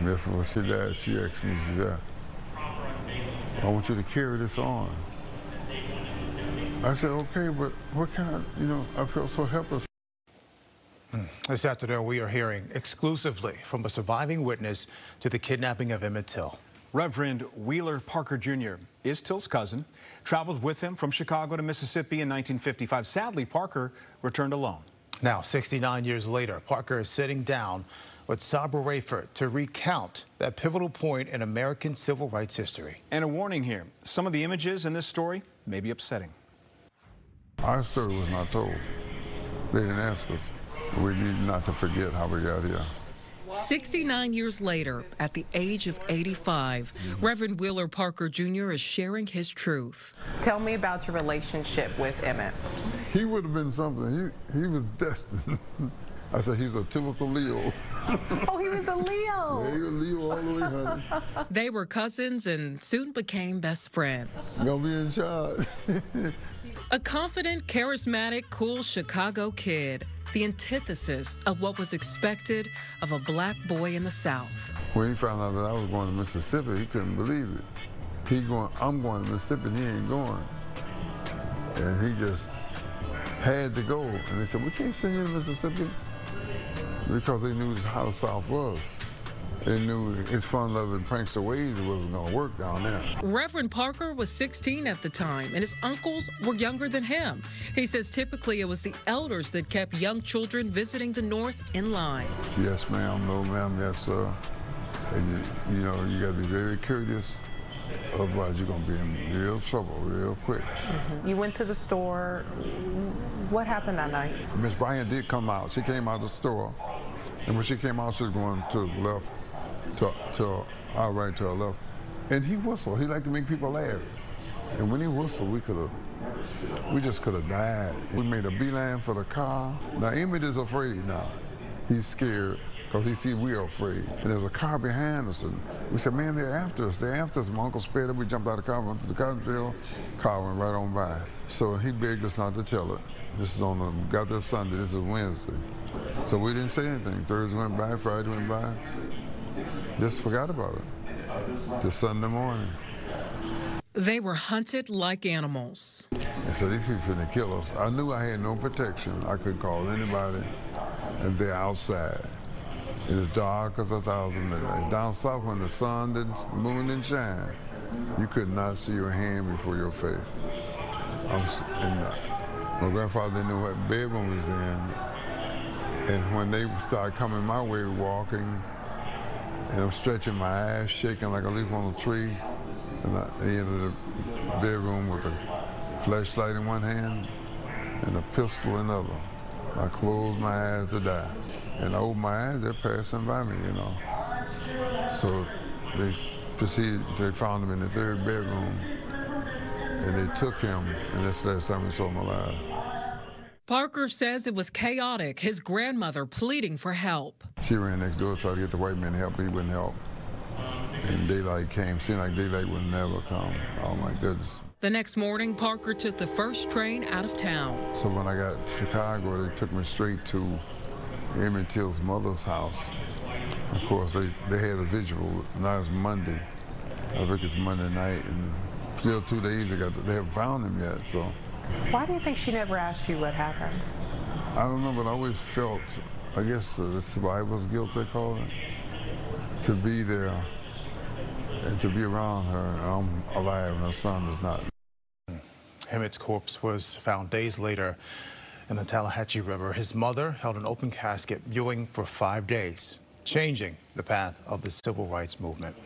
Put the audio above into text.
Before she died, she asked me, she said, I want you to carry this on. I said, okay, but what kind of, I felt so helpless. This afternoon, we are hearing exclusively from a surviving witness to the kidnapping of Emmett Till. Reverend Wheeler Parker Jr. is Till's cousin, traveled with him from Chicago to Mississippi in 1955. Sadly, Parker returned alone. Now, 69 years later, Parker is sitting down with Sabra Rayford to recount that pivotal point in American civil rights history. And a warning here, some of the images in this story may be upsetting. Our story was not told. They didn't ask us. We need not to forget how we got here. 69 years later, at the age of 85, Reverend Wheeler Parker Jr. is sharing his truth. Tell me about your relationship with Emmett. He would have been something. He was destined. I said, he's a typical Leo. Oh, he was a Leo. Yeah, he was Leo all the way, honey. They were cousins and soon became best friends. Gonna be in charge. A confident, charismatic, cool Chicago kid, the antithesis of what was expected of a black boy in the South. When he found out that I was going to Mississippi, he couldn't believe it. I'm going to Mississippi, and he ain't going. And he just had to go. And they said, we can't send you to Mississippi. Because they knew how the South was. They knew his fun-loving prankster ways wasn't going to work down there. Reverend Parker was 16 at the time, and his uncles were younger than him. He says typically it was the elders that kept young children visiting the North in line. Yes, ma'am, no, ma'am, yes, sir. And you got to be very courteous. Otherwise, you're going to be in real trouble real quick. You went to the store. What happened that night? Miss Bryant did come out. She came out of the store. And when she came out, she was going to the left, to our right, to our left. And he whistled. He liked to make people laugh. And when he whistled, we just could have died. We made a beeline for the car. Now, Emmett is afraid now. He's scared because he see we are afraid. And there's a car behind us. And we said, man, they're after us. They're after us. My uncle sped up. We jumped out of the car, went to the cotton field. Car went right on by. So he begged us not to tell it. This is got this Sunday. This is Wednesday. So we didn't say anything. Thursday went by, Friday went by. Just forgot about it. Till Sunday morning. They were hunted like animals. And so these people finna kill us. I knew I had no protection. I couldn't call anybody, and they're outside. It is dark as 1,000 midnight. Down south, when the sun and moon didn't shine, you could not see your hand before your face. My grandfather didn't know what bedroom we was in. And when they started coming my way, walking, and I'm stretching my eyes, shaking like a leaf on a tree, and I entered the bedroom with a flashlight in one hand and a pistol in the other. I closed my eyes to die. And I opened my eyes, they're passing by me, So they found him in the third bedroom, and they took him, and that's the last time we saw him alive. Parker says it was chaotic, his grandmother pleading for help. She ran next door, tried to get the white man to help, but he wouldn't help. And daylight came, seemed like daylight would never come. Oh my goodness. The next morning, Parker took the first train out of town. So when I got to Chicago, they took me straight to Emmett Till's mother's house. Of course, they had a vigil. Now it's Monday. I think it's Monday night, and still 2 days ago, they haven't found him yet, so. Why do you think she never asked you what happened? I don't know, but I always felt, I guess, the survivor's guilt, they call it, to be there and to be around her. I'm alive and her son is not. Emmett's corpse was found days later in the Tallahatchie River. His mother held an open casket viewing for 5 days, changing the path of the civil rights movement.